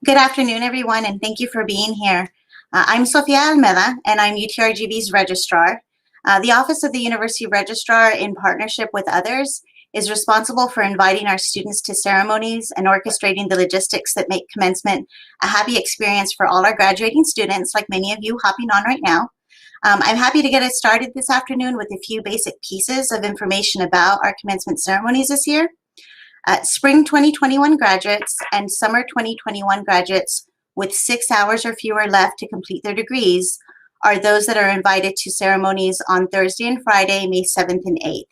Good afternoon, everyone, and thank you for being here. I'm Sofia Almeda, and I'm UTRGV's Registrar. The Office of the University Registrar, in partnership with others, is responsible for inviting our students to ceremonies and orchestrating the logistics that make commencement a happy experience for all our graduating students, like many of you hopping on right now. I'm happy to get us started this afternoon with a few basic pieces of information about our commencement ceremonies this year. Spring 2021 graduates and summer 2021 graduates with 6 hours or fewer left to complete their degrees are those that are invited to ceremonies on Thursday and Friday, May 7th and 8th.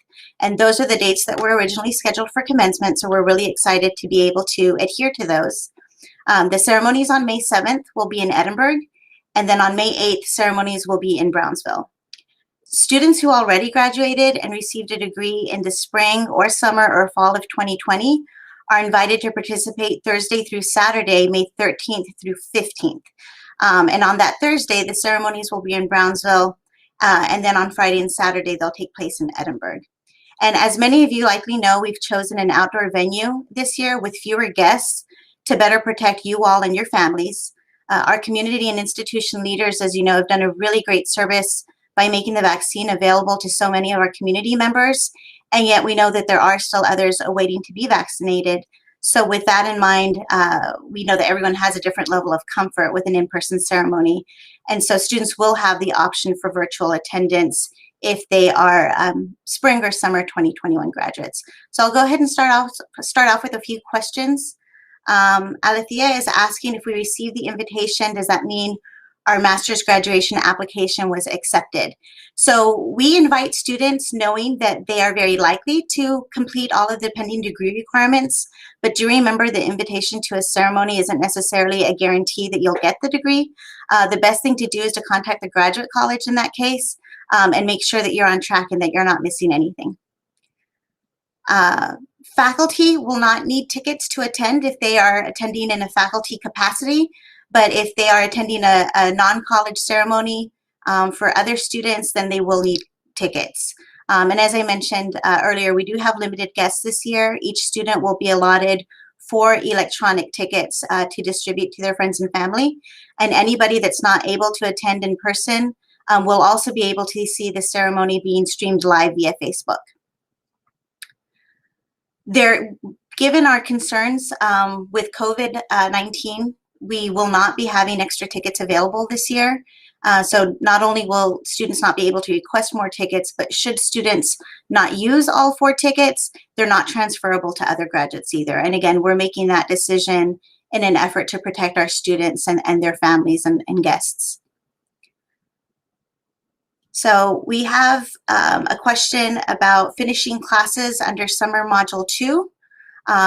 And those are the dates that were originally scheduled for commencement, so we're really excited to be able to adhere to those. The ceremonies on May 7th will be in Edinburg, and then on May 8th, ceremonies will be in Brownsville. Students who already graduated and received a degree in the spring or summer or fall of 2020 are invited to participate Thursday through Saturday, May 13th through 15th. And on that Thursday, the ceremonies will be in Brownsville, and then on Friday and Saturday, they'll take place in Edinburg. And as many of you likely know, we've chosen an outdoor venue this year with fewer guests to better protect you all and your families. Our community and institution leaders, as you know, have done a really great service by making the vaccine available to so many of our community members, and yet we know that there are still others awaiting to be vaccinated. So with that in mind, we know that everyone has a different level of comfort with an in-person ceremony, and so students will have the option for virtual attendance if they are spring or summer 2021 graduates. So I'll go ahead and start off with a few questions. Alethea is asking, if we receive the invitation, does that mean our master's graduation application was accepted? So we invite students knowing that they are very likely to complete all of the pending degree requirements, but do remember the invitation to a ceremony isn't necessarily a guarantee that you'll get the degree. The best thing to do is to contact the graduate college in that case, and make sure that you're on track and that you're not missing anything. Faculty will not need tickets to attend if they are attending in a faculty capacity. But if they are attending a non-college ceremony for other students, then they will need tickets. And as I mentioned earlier, we do have limited guests this year. Each student will be allotted 4 electronic tickets to distribute to their friends and family. And anybody that's not able to attend in person will also be able to see the ceremony being streamed live via Facebook. Given our concerns with COVID-19, we will not be having extra tickets available this year. So not only will students not be able to request more tickets, but should students not use all 4 tickets, they're not transferable to other graduates either. And again, we're making that decision in an effort to protect our students and their families and guests. So we have a question about finishing classes under Summer Module 2.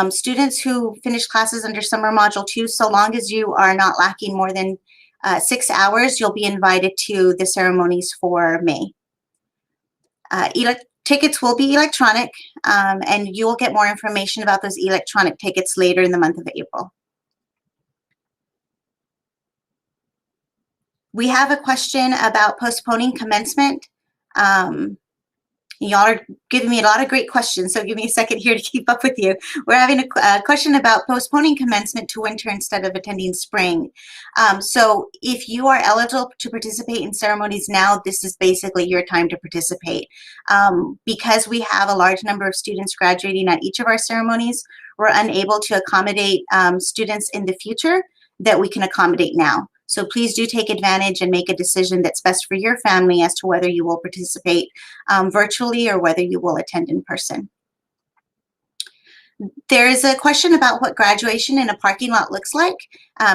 Students who finish classes under Summer Module 2, so long as you are not lacking more than 6 hours, you'll be invited to the ceremonies for May. Tickets will be electronic, and you will get more information about those electronic tickets later in the month of April. We have a question about postponing commencement. Y'all are giving me a lot of great questions, so give me a second here to keep up with you. We're having a question about postponing commencement to winter instead of attending spring. So if you are eligible to participate in ceremonies now, this is basically your time to participate. Because we have a large number of students graduating at each of our ceremonies, we're unable to accommodate students in the future that we can accommodate now. So please do take advantage and make a decision that's best for your family as to whether you will participate virtually or whether you will attend in person. There is a question about what graduation in a parking lot looks like.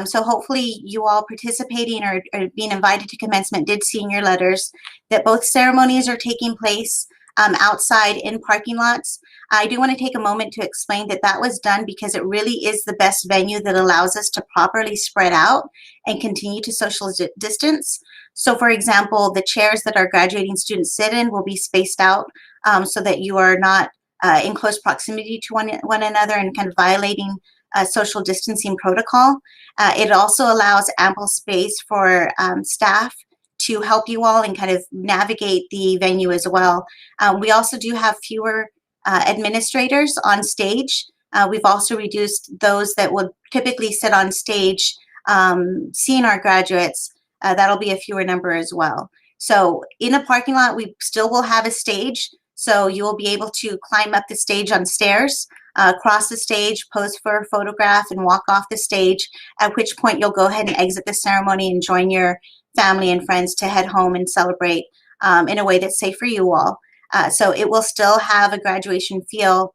So hopefully you all participating or being invited to commencement did see in your letters that both ceremonies are taking place outside in parking lots. I do want to take a moment to explain that that was done because it really is the best venue that allows us to properly spread out and continue to social distance. So for example, the chairs that our graduating students sit in will be spaced out so that you are not in close proximity to one another and kind of violating social distancing protocol. It also allows ample space for staff to help you all and kind of navigate the venue as well. We also do have fewer administrators on stage We've also reduced those that would typically sit on stage seeing our graduates. That'll be a fewer number as well. So in a parking lot, we still will have a stage. So you will be able to climb up the stage on stairs, cross the stage, pose for a photograph, and walk off the stage, at which point you'll go ahead and exit the ceremony and join your family and friends to head home and celebrate in a way that's safe for you all. So it will still have a graduation feel.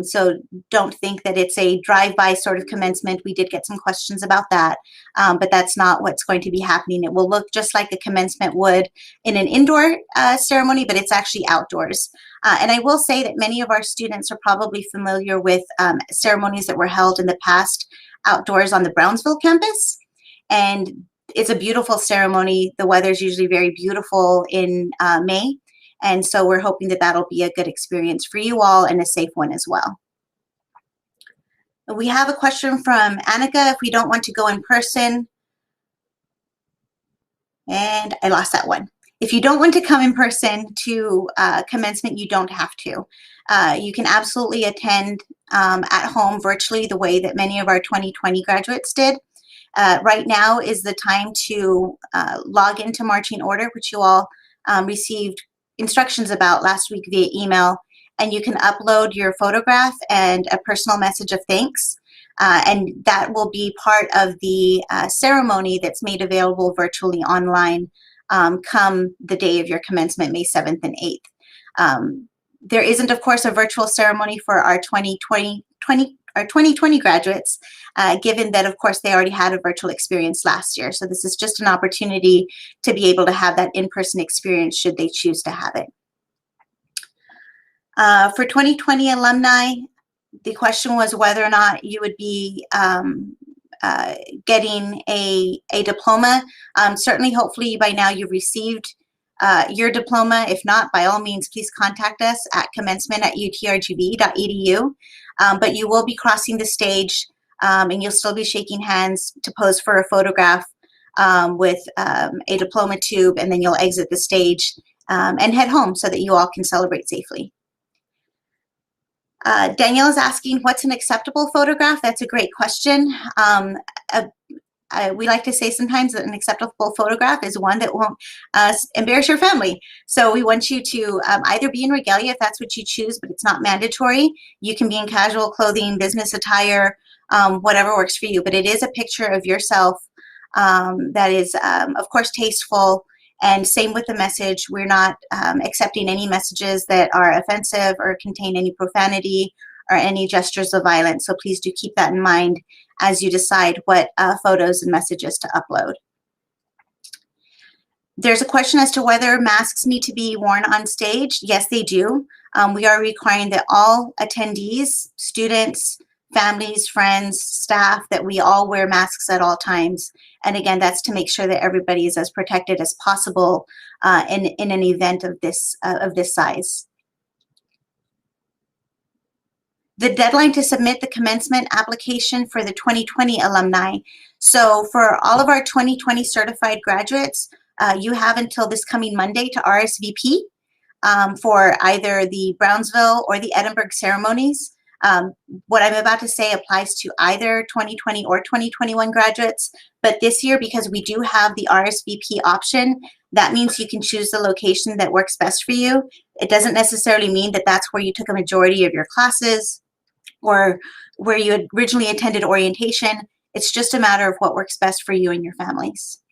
So don't think that it's a drive-by sort of commencement. We did get some questions about that, but that's not what's going to be happening. It will look just like a commencement would in an indoor ceremony, but it's actually outdoors. And I will say that many of our students are probably familiar with ceremonies that were held in the past outdoors on the Brownsville campus. And it's a beautiful ceremony. The weather's usually very beautiful in May. And so we're hoping that that'll be a good experience for you all and a safe one as well. We have a question from Annika, if we don't want to go in person. And I lost that one. If you don't want to come in person to commencement, you don't have to. You can absolutely attend at home virtually the way that many of our 2020 graduates did. Right now is the time to log into marching order, which you all received instructions about last week via email, and you can upload your photograph and a personal message of thanks, and that will be part of the ceremony that's made available virtually online come the day of your commencement, May 7th and 8th. There isn't, of course, a virtual ceremony for our 2020 graduates, given that, of course, they already had a virtual experience last year. So this is just an opportunity to be able to have that in-person experience should they choose to have it. For 2020 alumni, the question was whether or not you would be getting a diploma. Certainly, hopefully by now you've received your diploma. If not, by all means, please contact us at commencement@utrgv.edu. But you will be crossing the stage and you'll still be shaking hands to pose for a photograph with a diploma tube, and then you'll exit the stage and head home so that you all can celebrate safely. Danielle is asking, what's an acceptable photograph? That's a great question. We like to say sometimes that an acceptable photograph is one that won't embarrass your family. So we want you to either be in regalia if that's what you choose, but it's not mandatory. You can be in casual clothing, business attire, whatever works for you. But it is a picture of yourself that is, of course, tasteful. And same with the message. We're not accepting any messages that are offensive or contain any profanity or any gestures of violence. So please do keep that in mind as you decide what photos and messages to upload. There's a question as to whether masks need to be worn on stage. Yes, they do. We are requiring that all attendees, students, families, friends, staff, that we all wear masks at all times. And again, that's to make sure that everybody is as protected as possible in an event of this size. The deadline to submit the commencement application for the 2020 alumni. So for all of our 2020 certified graduates, you have until this coming Monday to RSVP for either the Brownsville or the Edinburg ceremonies. What I'm about to say applies to either 2020 or 2021 graduates, but this year, because we do have the RSVP option, that means you can choose the location that works best for you. It doesn't necessarily mean that that's where you took a majority of your classes or where you had originally attended orientation. It's just a matter of what works best for you and your families.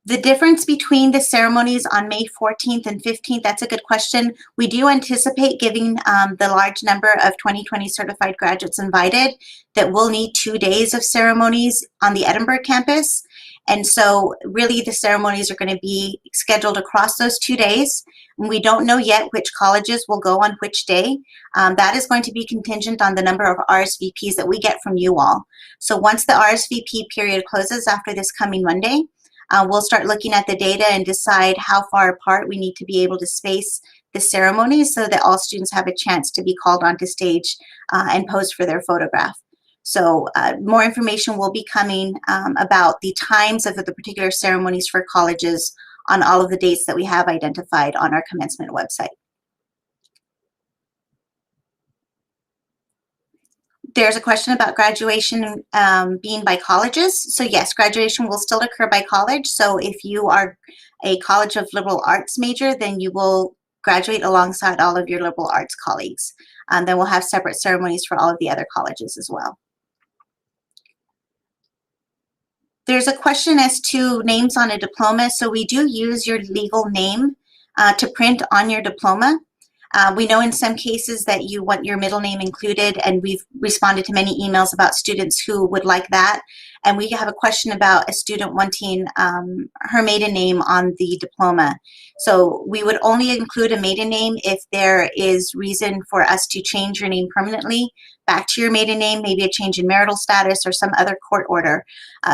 The difference between the ceremonies on May 14th and 15th, that's a good question. We do anticipate giving the large number of 2020 certified graduates invited that will need 2 days of ceremonies on the Edinburg campus. And so really the ceremonies are going to be scheduled across those 2 days. We don't know yet which colleges will go on which day. That is going to be contingent on the number of RSVPs that we get from you all. So once the RSVP period closes after this coming Monday, we'll start looking at the data and decide how far apart we need to be able to space the ceremonies so that all students have a chance to be called onto stage and pose for their photograph. So more information will be coming about the times of the particular ceremonies for colleges on all of the dates that we have identified on our commencement website. There's a question about graduation being by colleges. So yes, graduation will still occur by college. So if you are a College of Liberal Arts major, then you will graduate alongside all of your liberal arts colleagues. Then we'll have separate ceremonies for all of the other colleges as well. There's a question as to names on a diploma. So we do use your legal name to print on your diploma. We know in some cases that you want your middle name included, and we've responded to many emails about students who would like that. And we have a question about a student wanting her maiden name on the diploma. So we would only include a maiden name if there is reason for us to change your name permanently back to your maiden name, maybe a change in marital status or some other court order.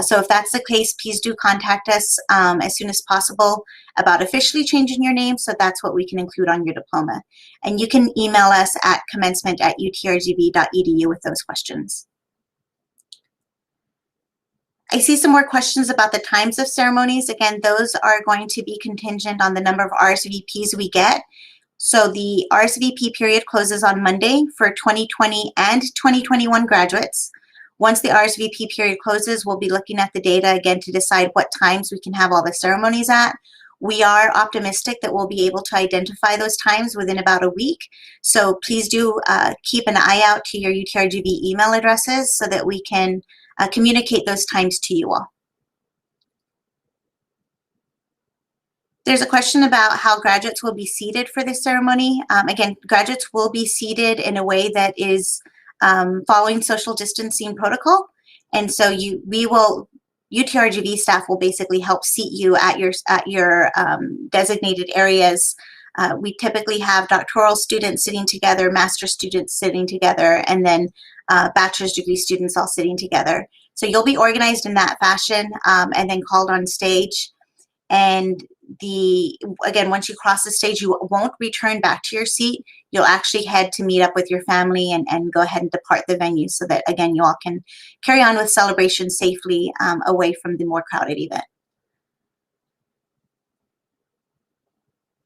So if that's the case, please do contact us as soon as possible about officially changing your name, so that's what we can include on your diploma. And you can email us at commencement@utrgv.edu with those questions. I see some more questions about the times of ceremonies. Again, those are going to be contingent on the number of RSVPs we get. So the RSVP period closes on Monday for 2020 and 2021 graduates. Once the RSVP period closes, we'll be looking at the data again to decide what times we can have all the ceremonies at. We are optimistic that we'll be able to identify those times within about a week. So please do keep an eye out to your UTRGV email addresses so that we can communicate those times to you all. There's a question about how graduates will be seated for this ceremony. Again, graduates will be seated in a way that is following social distancing protocol. And so UTRGV staff will basically help seat you at your designated areas. We typically have doctoral students sitting together, master's students sitting together, and then bachelor's degree students all sitting together. So you'll be organized in that fashion and then called on stage. And again, once you cross the stage, you won't return back to your seat. You'll actually head to meet up with your family and go ahead and depart the venue so that, again, you all can carry on with celebration safely away from the more crowded event.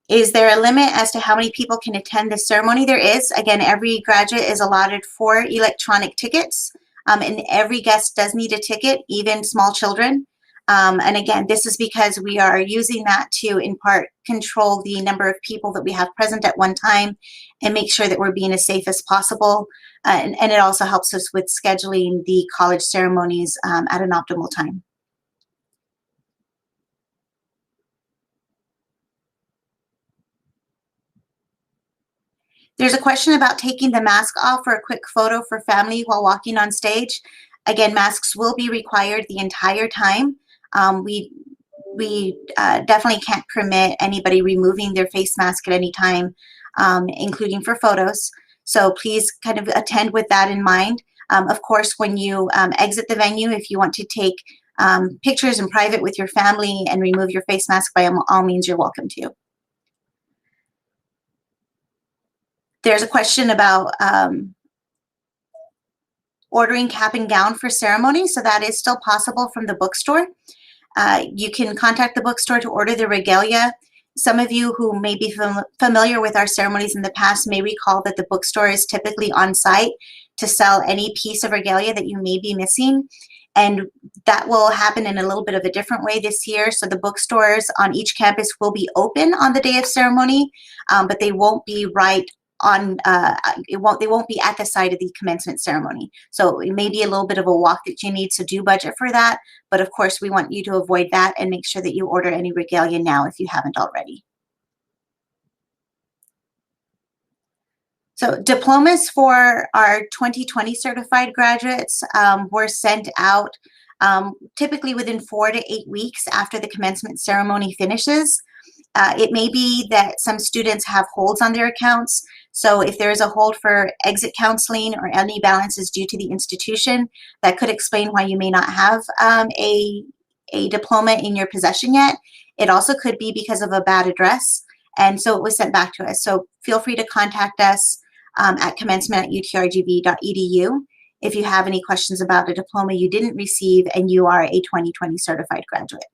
Is there a limit as to how many people can attend this ceremony? There is. Again, every graduate is allotted 4 electronic tickets, and every guest does need a ticket, even small children. And again, this is because we are using that to, in part, control the number of people that we have present at one time and make sure that we're being as safe as possible. And it also helps us with scheduling the college ceremonies at an optimal time. There's a question about taking the mask off for a quick photo for family while walking on stage. Again, masks will be required the entire time. We definitely can't permit anybody removing their face mask at any time, including for photos. So please kind of attend with that in mind. Of course, when you exit the venue, if you want to take pictures in private with your family and remove your face mask, by all means, you're welcome to. There's a question about ordering cap and gown for ceremony. So that is still possible from the bookstore. You can contact the bookstore to order the regalia. Some of you who may be familiar with our ceremonies in the past may recall that the bookstore is typically on site to sell any piece of regalia that you may be missing. And that will happen in a little bit of a different way this year. So the bookstores on each campus will be open on the day of ceremony, but they won't be right on, they won't be at the site of the commencement ceremony. So it may be a little bit of a walk that you need, so do budget for that. But of course, we want you to avoid that and make sure that you order any regalia now if you haven't already. So diplomas for our 2020 certified graduates were sent out typically within 4 to 8 weeks after the commencement ceremony finishes. It may be that some students have holds on their accounts. So if there is a hold for exit counseling or any balances due to the institution, that could explain why you may not have a diploma in your possession yet. It also could be because of a bad address, and so it was sent back to us. So feel free to contact us at commencement@utrgv.edu if you have any questions about a diploma you didn't receive and you are a 2020 certified graduate.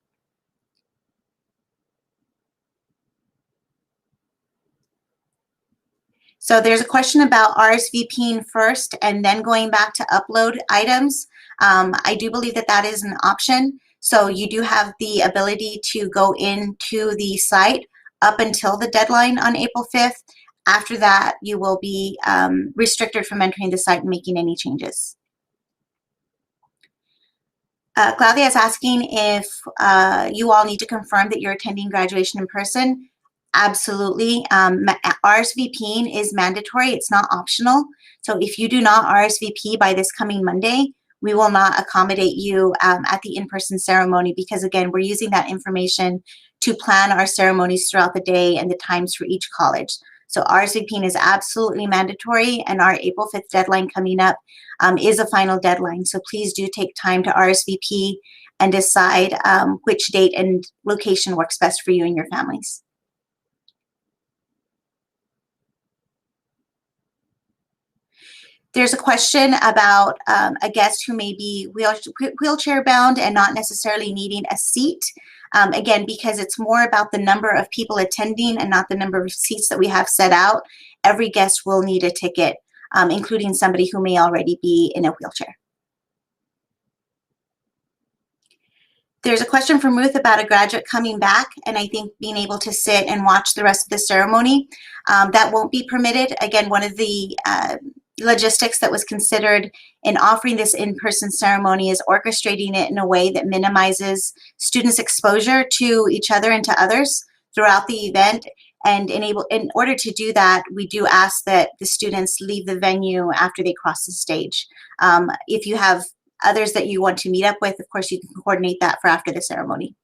So there's a question about RSVPing first and then going back to upload items. I do believe that that is an option. So you do have the ability to go into the site up until the deadline on April 5th. After that, you will be restricted from entering the site and making any changes. Claudia is asking if you all need to confirm that you're attending graduation in person. Absolutely. RSVPing is mandatory. It's not optional. So if you do not RSVP by this coming Monday, we will not accommodate you at the in-person ceremony because, again, we're using that information to plan our ceremonies throughout the day and the times for each college. So RSVPing is absolutely mandatory, and our April 5th deadline coming up is a final deadline. So please do take time to RSVP and decide which date and location works best for you and your families. There's a question about a guest who may be wheelchair bound and not necessarily needing a seat. Again, because it's more about the number of people attending and not the number of seats that we have set out, every guest will need a ticket, including somebody who may already be in a wheelchair. There's a question from Ruth about a graduate coming back, and I think being able to sit and watch the rest of the ceremony. That won't be permitted. Again, one of the logistics that was considered in offering this in-person ceremony is orchestrating it in a way that minimizes students' exposure to each other and to others throughout the event. And in order to do that, we do ask that the students leave the venue after they cross the stage. If you have others that you want to meet up with, of course, you can coordinate that for after the ceremony.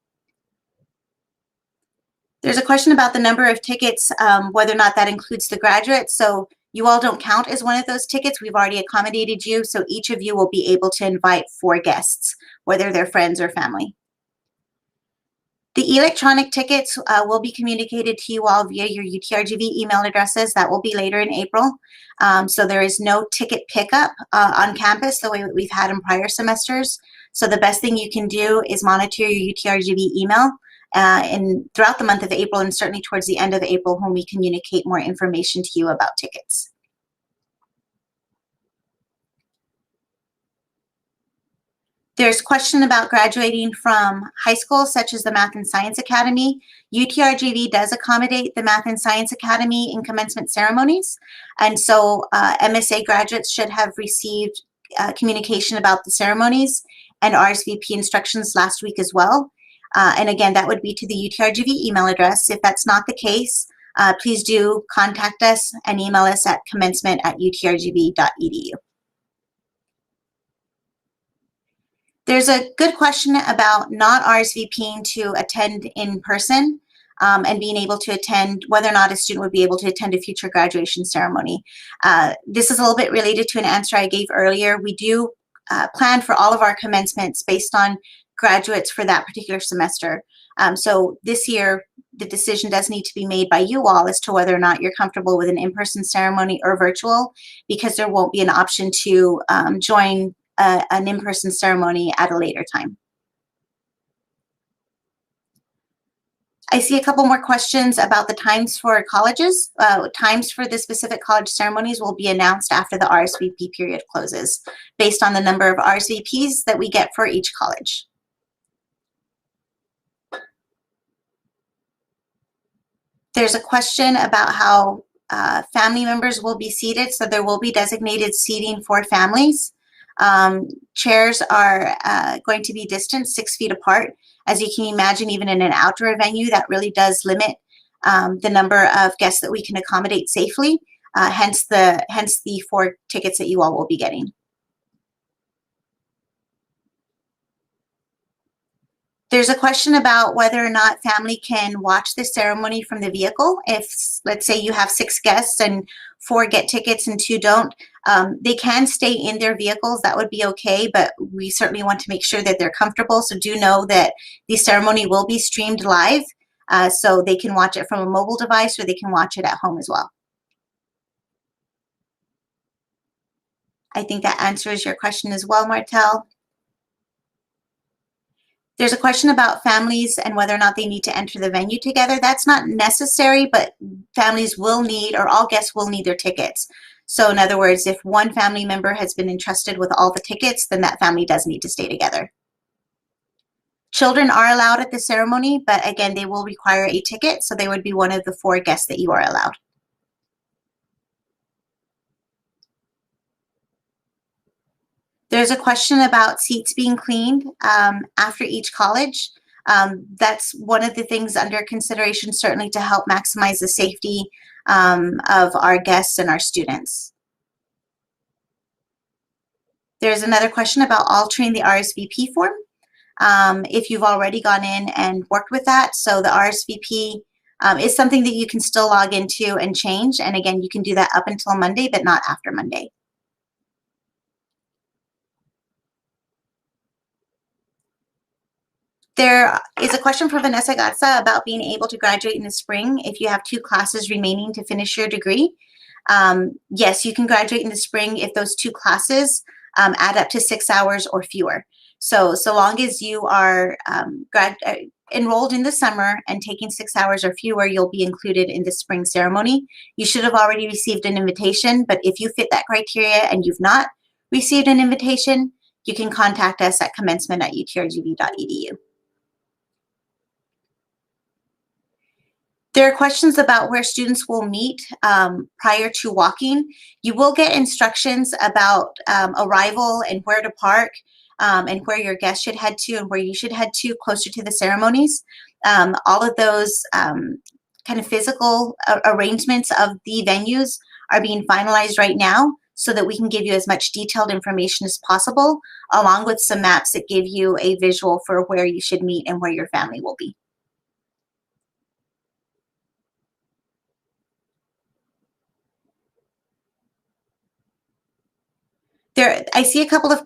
There's a question about the number of tickets, whether or not that includes the graduates. So you all don't count as one of those tickets. We've already accommodated you. So each of you will be able to invite 4 guests, whether they're friends or family. The electronic tickets will be communicated to you all via your UTRGV email addresses. That will be later in April. So there is no ticket pickup on campus the way that we've had in prior semesters. So the best thing you can do is monitor your UTRGV email throughout the month of April, and certainly towards the end of April when we communicate more information to you about tickets. There's a question about graduating from high school, such as the Math and Science Academy. UTRGV does accommodate the Math and Science Academy in commencement ceremonies. And so MSA graduates should have received communication about the ceremonies and RSVP instructions last week as well. And again, that would be to the UTRGV email address. If that's not the case, please do contact us and email us at commencement@utrgv.edu. There's a good question about not RSVPing to attend in person and being able to attend, whether or not a student would be able to attend a future graduation ceremony. This is a little bit related to an answer I gave earlier. We do plan for all of our commencements based on graduates for that particular semester. So this year, the decision does need to be made by you all as to whether or not you're comfortable with an in-person ceremony or virtual, because there won't be an option to join an in-person ceremony at a later time. I see a couple more questions about the times for colleges. Times for the specific college ceremonies will be announced after the RSVP period closes, based on the number of RSVPs that we get for each college. There's a question about how family members will be seated. So there will be designated seating for families. Chairs are going to be distanced 6 feet apart. As you can imagine, even in an outdoor venue, that really does limit the number of guests that we can accommodate safely. Hence the 4 tickets that you all will be getting. There's a question about whether or not family can watch the ceremony from the vehicle. If, let's say, you have 6 guests and 4 get tickets and 2 don't, they can stay in their vehicles. That would be okay, but we certainly want to make sure that they're comfortable. So do know that the ceremony will be streamed live, so they can watch it from a mobile device or they can watch it at home as well. I think that answers your question as well, Martel. There's a question about families and whether or not they need to enter the venue together. That's not necessary, but families will need, or all guests will need, their tickets. So in other words, if one family member has been entrusted with all the tickets, then that family does need to stay together. Children are allowed at the ceremony, but again, they will require a ticket, so they would be one of the 4 guests that you are allowed. There's a question about seats being cleaned after each college. That's one of the things under consideration, certainly to help maximize the safety of our guests and our students. There's another question about altering the RSVP form. If you've already gone in and worked with that, so the RSVP is something that you can still log into and change. And again, you can do that up until Monday, but not after Monday. There is a question from Vanessa Gatza about being able to graduate in the spring if you have 2 classes remaining to finish your degree. Yes, you can graduate in the spring if those 2 classes add up to 6 hours or fewer. So long as you are enrolled in the summer and taking 6 hours or fewer, you'll be included in the spring ceremony. You should have already received an invitation, but if you fit that criteria and you've not received an invitation, you can contact us at commencement@utrgv.edu. There are questions about where students will meet prior to walking. You will get instructions about arrival and where to park and where your guests should head to and where you should head to closer to the ceremonies. All of those kind of physical arrangements of the venues are being finalized right now so that we can give you as much detailed information as possible, along with some maps that give you a visual for where you should meet and where your family will be. I see a couple of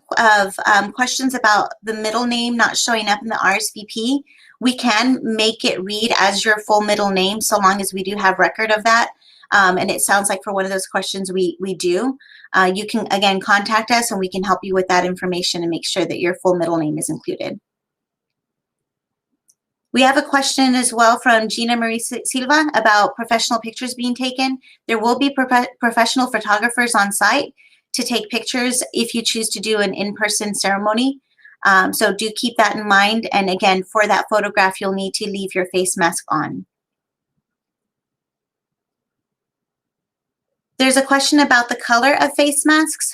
questions about the middle name not showing up in the RSVP. We can make it read as your full middle name so long as we do have record of that. And it sounds like for one of those questions we do. You can, again, contact us and we can help you with that information and make sure that your full middle name is included. We have a question as well from Gina Marie Silva about professional pictures being taken. There will be professional photographers on site to take pictures if you choose to do an in-person ceremony. So do keep that in mind. And again, for that photograph, you'll need to leave your face mask on. There's a question about the color of face masks.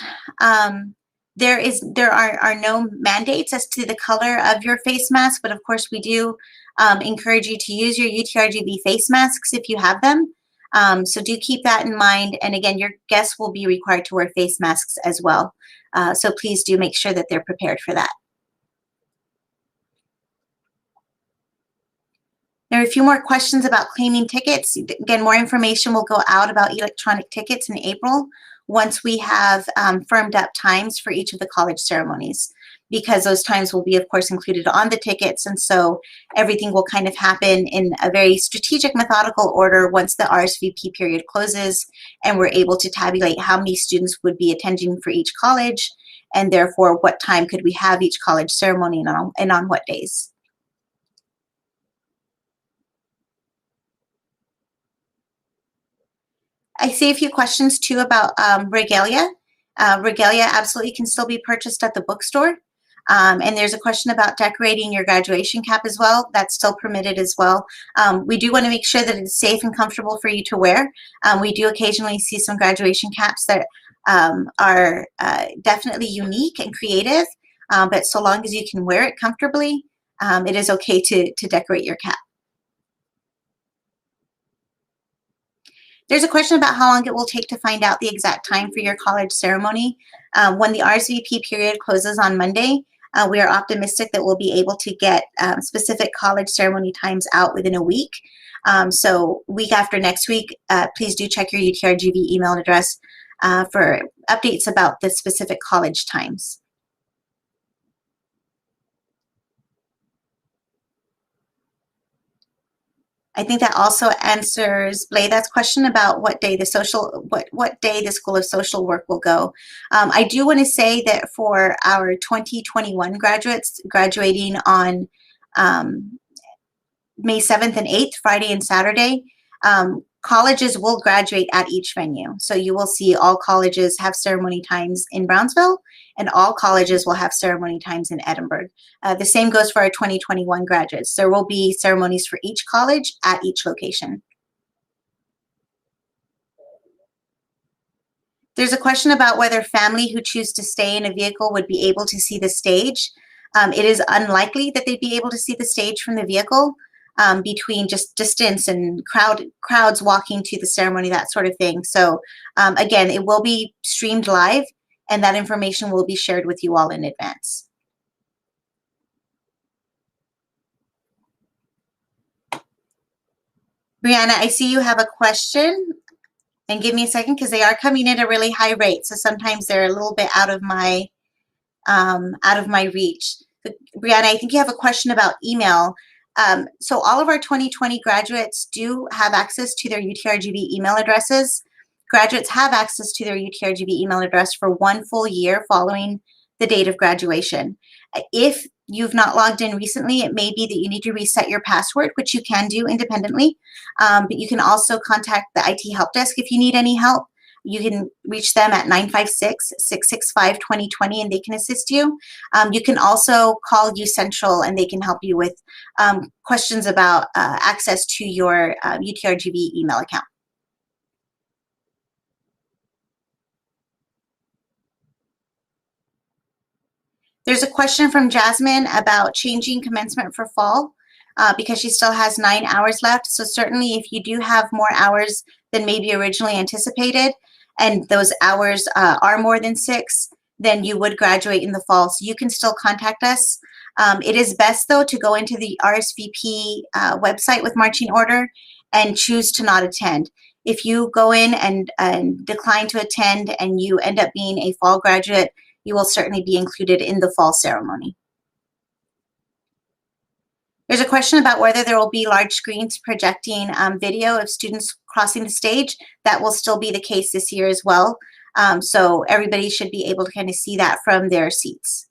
There are no mandates as to the color of your face mask, but of course we do encourage you to use your UTRGV face masks if you have them. So do keep that in mind. And again, your guests will be required to wear face masks as well. So please do make sure that they're prepared for that. There are a few more questions about claiming tickets. Again, more information will go out about electronic tickets in April once we have firmed up times for each of the college ceremonies, because those times will be, of course, included on the tickets. And so everything will kind of happen in a very strategic, methodical order once the RSVP period closes and we're able to tabulate how many students would be attending for each college, and therefore what time could we have each college ceremony and on what days. I see a few questions too about regalia. Regalia absolutely can still be purchased at the bookstore. And there's a question about decorating your graduation cap as well. That's still permitted as well. We do want to make sure that it's safe and comfortable for you to wear. We do occasionally see some graduation caps that are definitely unique and creative, but so long as you can wear it comfortably, it is okay to decorate your cap. There's a question about how long it will take to find out the exact time for your college ceremony. When the RSVP period closes on Monday, we are optimistic that we'll be able to get specific college ceremony times out within a week. So week after next week, please do check your UTRGV email address for updates about the specific college times. I think that also answers Blaydat's question about what day the School of Social Work will go. I do want to say that for our 2021 graduates graduating on May 7th and 8th, Friday and Saturday. Colleges will graduate at each venue. So you will see all colleges have ceremony times in Brownsville, and all colleges will have ceremony times in Edinburg. The same goes for our 2021 graduates. There will be ceremonies for each college at each location. There's a question about whether family who choose to stay in a vehicle would be able to see the stage. It is unlikely that they'd be able to see the stage from the vehicle between just distance and crowds walking to the ceremony, that sort of thing. So again, it will be streamed live, and that information will be shared with you all in advance. Brianna, I see you have a question. And give me a second, because they are coming in at a really high rate. So sometimes they're a little bit out of my reach. But Brianna, I think you have a question about email. So all of our 2020 graduates do have access to their UTRGV email addresses. Graduates have access to their UTRGV email address for 1 full year following the date of graduation. If you've not logged in recently, it may be that you need to reset your password, which you can do independently. But you can also contact the IT help desk if you need any help. You can reach them at 956-665-2020 and they can assist you. You can also call U Central and they can help you with questions about access to your UTRGV email account. There's a question from Jasmine about changing commencement for fall because she still has 9 hours left. So certainly if you do have more hours than maybe originally anticipated, and those hours are more than 6, then you would graduate in the fall. So you can still contact us. It is best though to go into the RSVP website with marching order and choose to not attend. If you go in and decline to attend and you end up being a fall graduate, you will certainly be included in the fall ceremony. There's a question about whether there will be large screens projecting video of students crossing the stage. That will still be the case this year as well. So everybody should be able to kind of see that from their seats.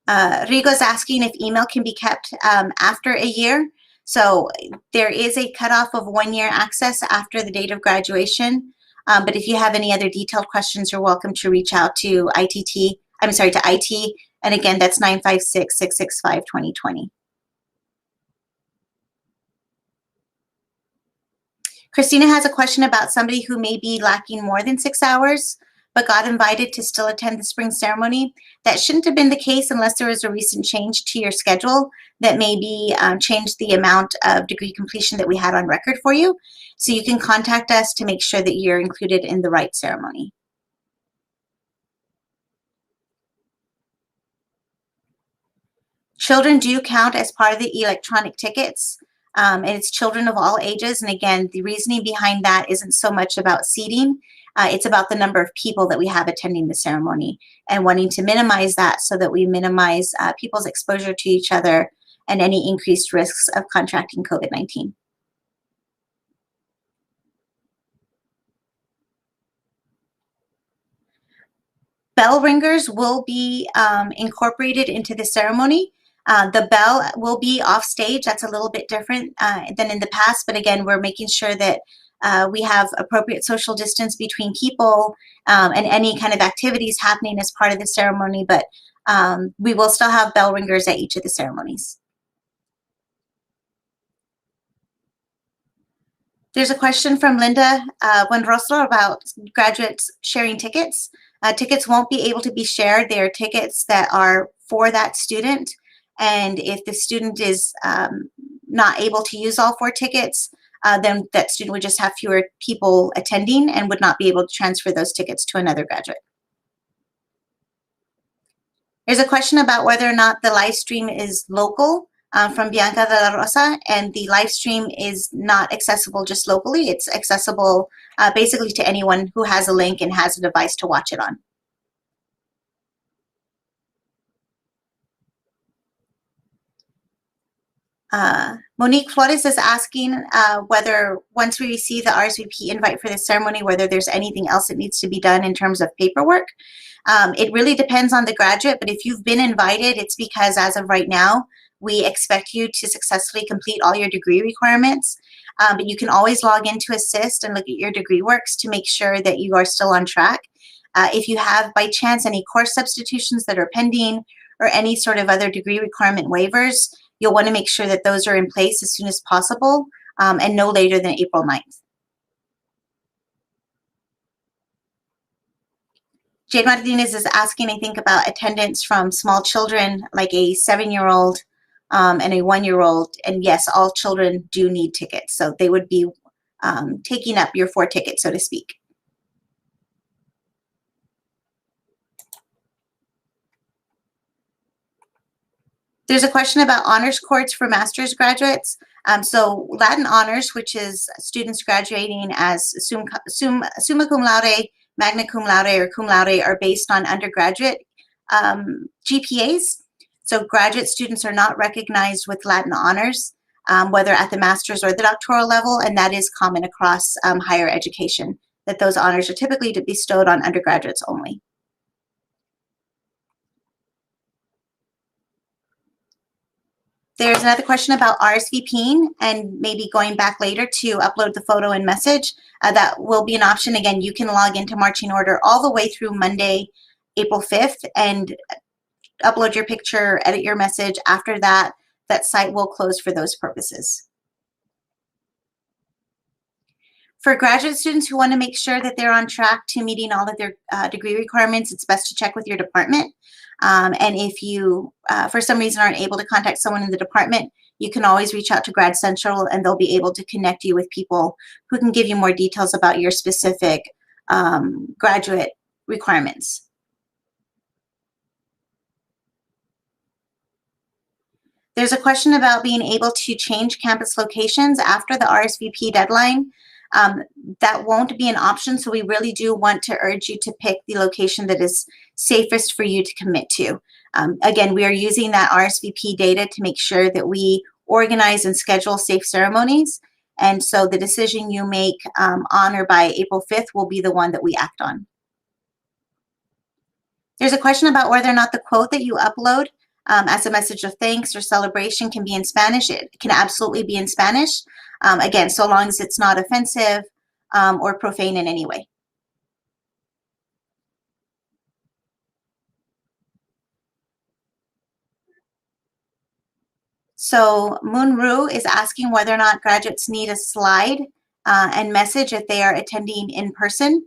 Rigo's asking if email can be kept after a year. So there is a cutoff of 1 year access after the date of graduation. But if you have any other detailed questions, you're welcome to reach out to IT. And again, that's 956-665-2020. Christina has a question about somebody who may be lacking more than 6 hours, but got invited to still attend the spring ceremony. That shouldn't have been the case unless there was a recent change to your schedule that maybe changed the amount of degree completion that we had on record for you. So you can contact us to make sure that you're included in the right ceremony. Children do count as part of the electronic tickets, and it's children of all ages. And again, the reasoning behind that isn't so much about seating, it's about the number of people that we have attending the ceremony and wanting to minimize that so that we minimize people's exposure to each other and any increased risks of contracting COVID-19. Bell ringers will be incorporated into the ceremony. The bell will be off stage. That's a little bit different than in the past, but again, we're making sure that we have appropriate social distance between people and any kind of activities happening as part of the ceremony, but we will still have bell ringers at each of the ceremonies. There's a question from Linda Wenrosler about graduates sharing tickets. Tickets won't be able to be shared. They are tickets that are for that student. And if the student is not able to use all 4 tickets, then that student would just have fewer people attending and would not be able to transfer those tickets to another graduate. There's a question about whether or not the live stream is local from Bianca de la Rosa, and the live stream is not accessible just locally. It's accessible basically to anyone who has a link and has a device to watch it on. Monique Flores is asking whether once we receive the RSVP invite for the ceremony, whether there's anything else that needs to be done in terms of paperwork. It really depends on the graduate, but if you've been invited, it's because as of right now, we expect you to successfully complete all your degree requirements. But you can always log in to assist and look at your degree works to make sure that you are still on track. If you have, by chance, any course substitutions that are pending or any sort of other degree requirement waivers, you'll want to make sure that those are in place as soon as possible and no later than April 9th. Jade Martinez is asking, I think, about attendance from small children, like a 7-year-old and a 1-year-old. And yes, all children do need tickets. So they would be taking up your 4 tickets, so to speak. There's a question about honors courts for master's graduates. So Latin honors, which is students graduating as summa cum laude, magna cum laude, or cum laude, are based on undergraduate GPAs. So graduate students are not recognized with Latin honors, whether at the master's or the doctoral level, and that is common across higher education, that those honors are typically bestowed on undergraduates only. There's another question about RSVPing and maybe going back later to upload the photo and message. That will be an option. Again, you can log into marching order all the way through Monday, April 5th, and upload your picture, edit your message. After that, that site will close for those purposes. For graduate students who want to make sure that they're on track to meeting all of their degree requirements, it's best to check with your department. And if you, for some reason, aren't able to contact someone in the department, you can always reach out to Grad Central and they'll be able to connect you with people who can give you more details about your specific graduate requirements. There's a question about being able to change campus locations after the RSVP deadline. That won't be an option, so we really do want to urge you to pick the location that is safest for you to commit to. Again, we are using that RSVP data to make sure that we organize and schedule safe ceremonies, and so the decision you make on or by April 5th will be the one that we act on. There's a question about whether or not the quote that you upload as a message of thanks or celebration can be in Spanish. It can absolutely be in Spanish. Again, so long as it's not offensive or profane in any way. So Moonru is asking whether or not graduates need a slide and message if they are attending in person.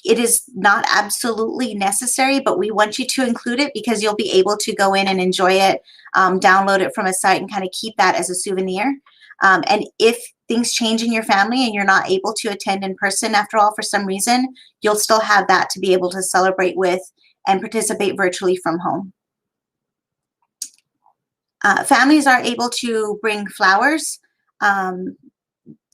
It is not absolutely necessary, but we want you to include it because you'll be able to go in and enjoy it, download it from a site and kind of keep that as a souvenir. And if things change in your family and you're not able to attend in person after all for some reason, you'll still have that to be able to celebrate with and participate virtually from home. Families are able to bring flowers.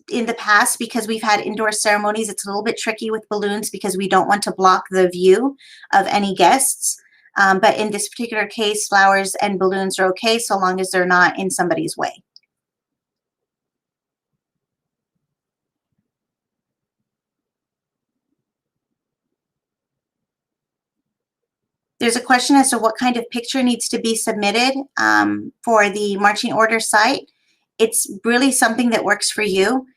In the past, because we've had indoor ceremonies, it's a little bit tricky with balloons because we don't want to block the view of any guests. But in this particular case, flowers and balloons are okay so long as they're not in somebody's way. There's a question as to what kind of picture needs to be submitted for the marching order site. It's really something that works for you.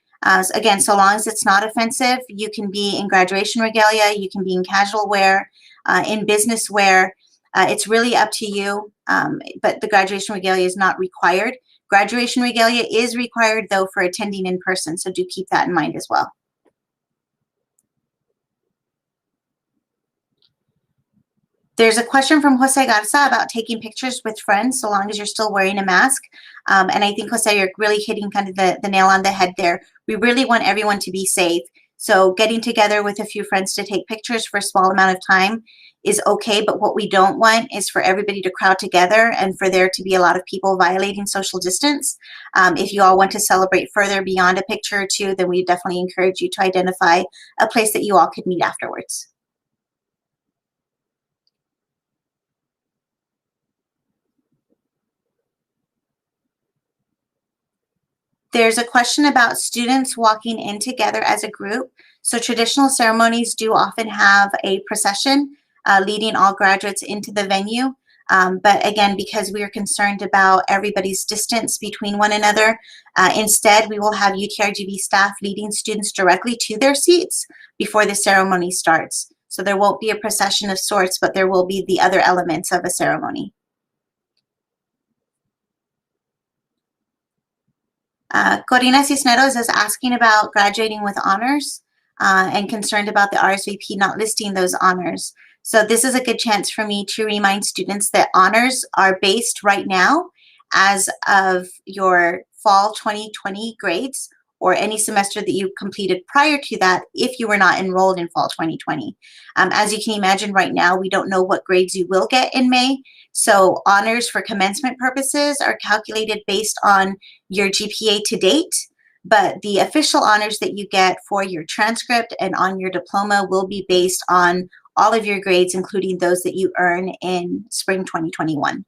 Again, so long as it's not offensive, you can be in graduation regalia, you can be in casual wear, in business wear. It's really up to you, but the graduation regalia is not required. Graduation regalia is required, though, for attending in person, so do keep that in mind as well. There's a question from Jose Garza about taking pictures with friends so long as you're still wearing a mask. And I think, Jose, you're really hitting kind of the nail on the head there. We really want everyone to be safe. So getting together with a few friends to take pictures for a small amount of time is okay, but what we don't want is for everybody to crowd together and for there to be a lot of people violating social distance. If you all want to celebrate further beyond a picture or two, then we definitely encourage you to identify a place that you all could meet afterwards. There's a question about students walking in together as a group. So traditional ceremonies do often have a procession leading all graduates into the venue. But again, because we are concerned about everybody's distance between one another, instead we will have UTRGV staff leading students directly to their seats before the ceremony starts. So there won't be a procession of sorts, but there will be the other elements of a ceremony. Corina Cisneros is asking about graduating with honors and concerned about the RSVP not listing those honors. So this is a good chance for me to remind students that honors are based right now as of your fall 2020 grades or any semester that you completed prior to that if you were not enrolled in fall 2020. As you can imagine right now, we don't know what grades you will get in May. So honors for commencement purposes are calculated based on your GPA to date, but the official honors that you get for your transcript and on your diploma will be based on all of your grades, including those that you earn in spring 2021.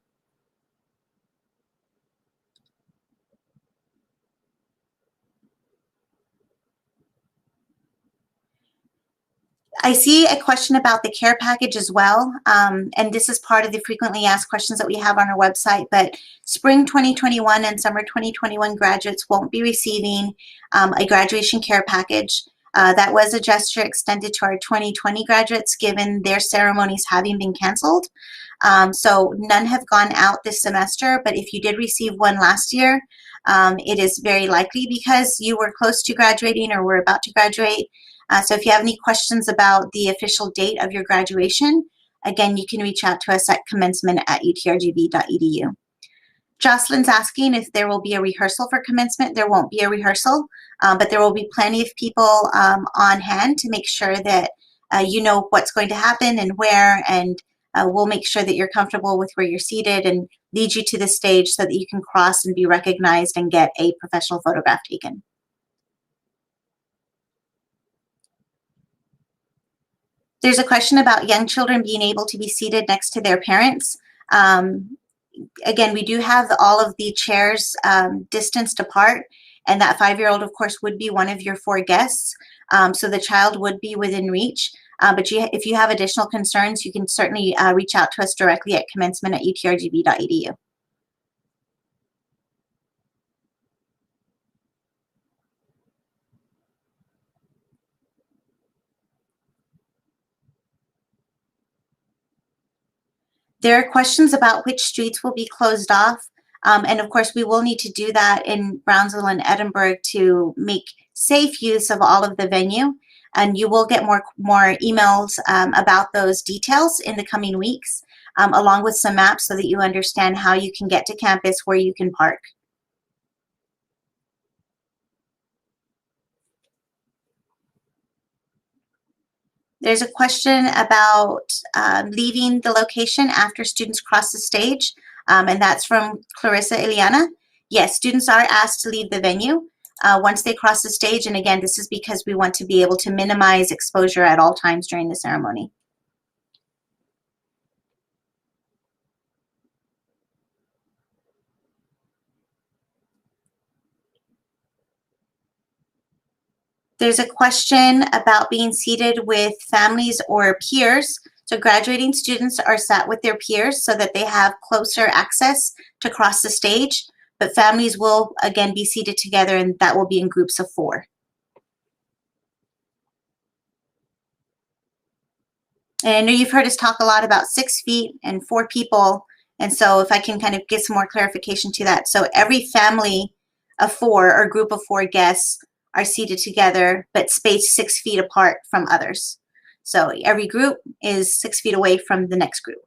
I see a question about the care package as well, and this is part of the frequently asked questions that we have on our website, but spring 2021 and summer 2021 graduates won't be receiving a graduation care package. That was a gesture extended to our 2020 graduates given their ceremonies having been canceled. So none have gone out this semester, but if you did receive one last year, it is very likely because you were close to graduating or were about to graduate. So if you have any questions about the official date of your graduation, again, you can reach out to us at commencement@utrgv.edu. Jocelyn's asking if there will be a rehearsal for commencement. There won't be a rehearsal, but there will be plenty of people on hand to make sure that you know what's going to happen and where, and we'll make sure that you're comfortable with where you're seated and lead you to the stage so that you can cross and be recognized and get a professional photograph taken. There's a question about young children being able to be seated next to their parents. Again, we do have all of the chairs distanced apart, and that 5-year-old, of course, would be one of your 4 guests. So the child would be within reach. But if you have additional concerns, you can certainly reach out to us directly at commencement@utrgv.edu. There are questions about which streets will be closed off. And of course, we will need to do that in Brownsville and Edinburg to make safe use of all of the venue. And you will get more emails about those details in the coming weeks, along with some maps so that you understand how you can get to campus, where you can park. There's a question about leaving the location after students cross the stage, and that's from Clarissa Iliana. Yes, students are asked to leave the venue once they cross the stage, and again, this is because we want to be able to minimize exposure at all times during the ceremony. There's a question about being seated with families or peers. So graduating students are sat with their peers so that they have closer access to cross the stage, but families will again be seated together, and that will be in groups of 4. And I know you've heard us talk a lot about 6 feet and 4 people. And so if I can kind of get some more clarification to that. So every family of 4 or group of 4 guests are seated together, but spaced 6 feet apart from others. So every group is 6 feet away from the next group.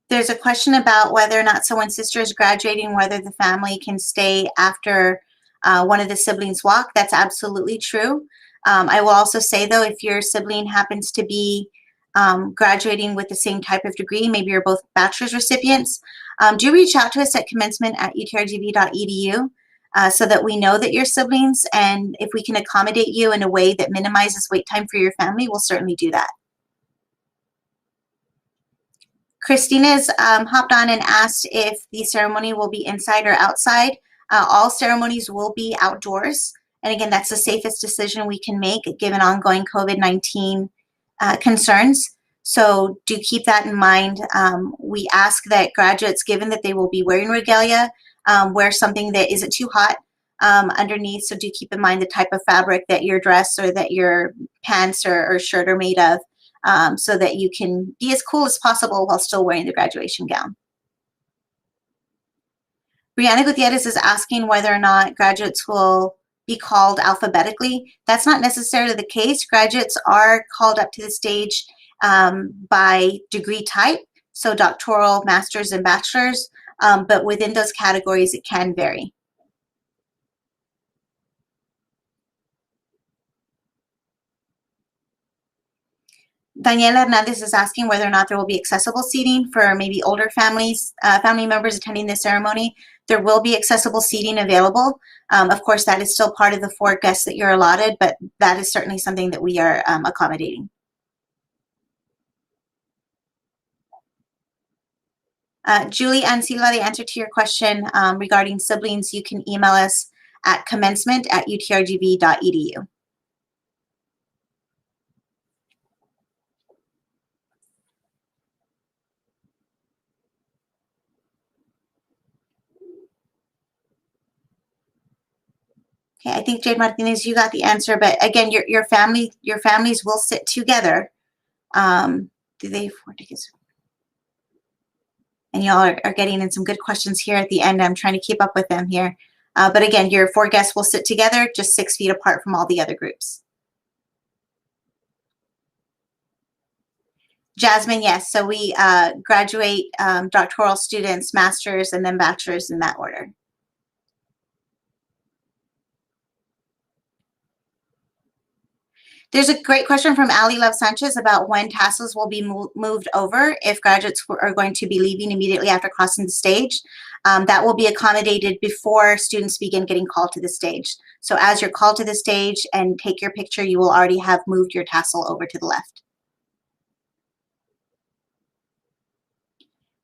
There's a question about whether or not someone's sister is graduating, whether the family can stay after one of the siblings walk. That's absolutely true. I will also say, though, if your sibling happens to be graduating with the same type of degree, maybe you're both bachelor's recipients, do reach out to us at commencement@utrgv.edu so that we know that you're siblings, and if we can accommodate you in a way that minimizes wait time for your family, we'll certainly do that. Christina's hopped on and asked if the ceremony will be inside or outside. All ceremonies will be outdoors. And again, that's the safest decision we can make given ongoing COVID-19 concerns. So do keep that in mind. We ask that graduates, given that they will be wearing regalia, wear something that isn't too hot underneath. So do keep in mind the type of fabric that your dress or that your pants or shirt are made of, so that you can be as cool as possible while still wearing the graduation gown. Brianna Gutierrez is asking whether or not graduates will be called alphabetically. That's not necessarily the case. Graduates are called up to the stage by degree type, so doctoral, master's, and bachelor's, but within those categories, it can vary. Daniela Hernandez is asking whether or not there will be accessible seating for maybe older families, family members attending the ceremony. There will be accessible seating available. Of course, that is still part of the 4 guests that you're allotted, but that is certainly something that we are accommodating. Julie and Silva, the answer to your question regarding siblings, you can email us at commencement@utrgv.edu. Okay, I think Jade Martinez, you got the answer, but again, your families will sit together. Do they afford tickets? And y'all are getting in some good questions here at the end. I'm trying to keep up with them here. But again, your 4 guests will sit together, just 6 feet apart from all the other groups. Jasmine, yes. So we graduate doctoral students, masters, and then bachelors in that order. There's a great question from Ali Love Sanchez about when tassels will be moved over if graduates are going to be leaving immediately after crossing the stage. That will be accommodated before students begin getting called to the stage. So as you're called to the stage and take your picture, you will already have moved your tassel over to the left.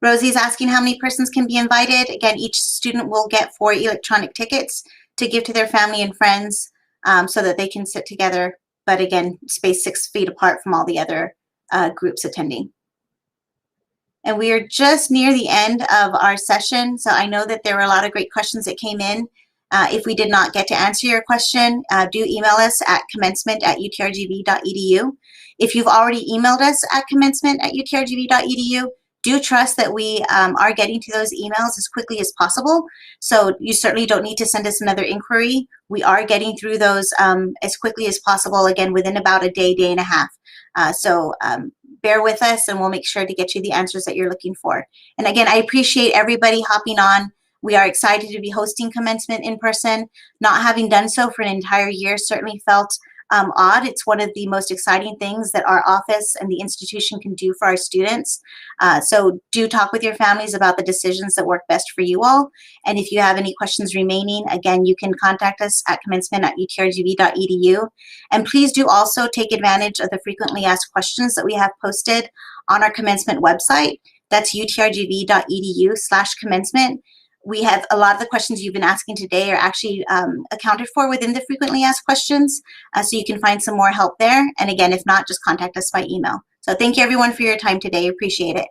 Rosie's asking how many persons can be invited. Again, each student will get 4 electronic tickets to give to their family and friends so that they can sit together, but again, spaced 6 feet apart from all the other groups attending. And we are just near the end of our session, so I know that there were a lot of great questions that came in. If we did not get to answer your question, do email us at commencement@utrgv.edu. If you've already emailed us at commencement@utrgv.edu, do trust that we are getting to those emails as quickly as possible. So you certainly don't need to send us another inquiry. We are getting through those as quickly as possible, again, within about a day, day and a half. So bear with us and we'll make sure to get you the answers that you're looking for. And again, I appreciate everybody hopping on. We are excited to be hosting commencement in person. Not having done so for an entire year certainly felt odd. It's one of the most exciting things that our office and the institution can do for our students. So do talk with your families about the decisions that work best for you all. And if you have any questions remaining, again, you can contact us at commencement@utrgv.edu. And please do also take advantage of the frequently asked questions that we have posted on our commencement website. That's utrgv.edu/commencement. We have a lot of the questions you've been asking today are actually accounted for within the frequently asked questions. So you can find some more help there. And again, if not, just contact us by email. So thank you everyone for your time today. Appreciate it.